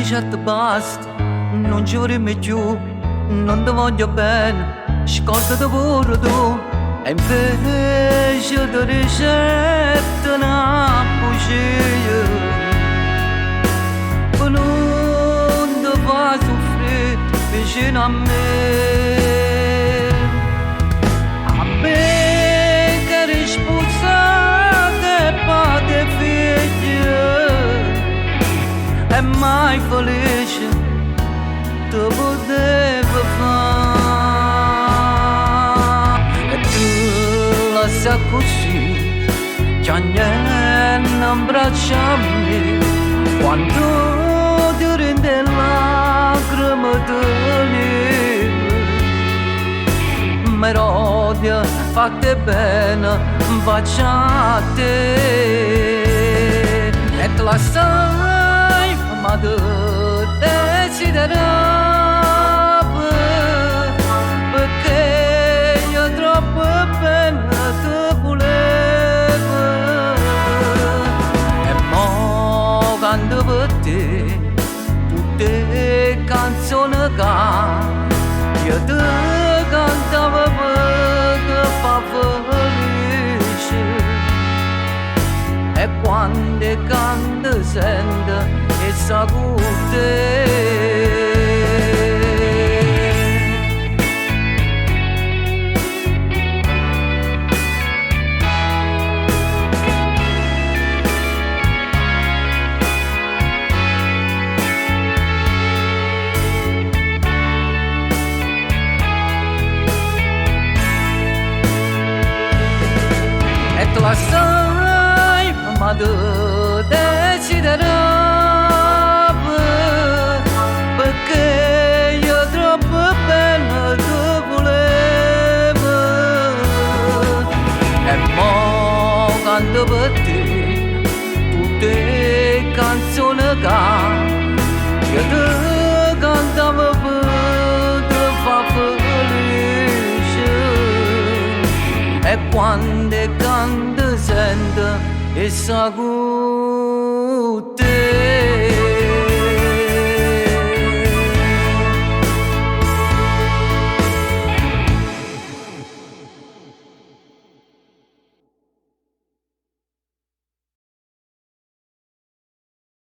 certo basta, non ci vorremmo più, non ti voglio bene, scorda di pure tu. E invece di ricetta una bugia, per non ti fa soffrire vicino a me. A me che risponsate padre e figlio, e mai felice te potevo fare. E tu la sai così, che niente abbracciarmi, quando ti rende lacrime di melodia fatte bene, baciate. E te la sai, ma tu desidererebbe, perché io troppo bene ti volevo. E mo canto per te tutte le canzoni che io ti cantavo per far felice. E quando canto sento e sa con te. E tu la sai, ma tu desidererebbe, perché io troppo bene ti volevo. E mo canto per te tutte le canzoni che io ti cantavo per te far felice. E quando canto sento e sa con te.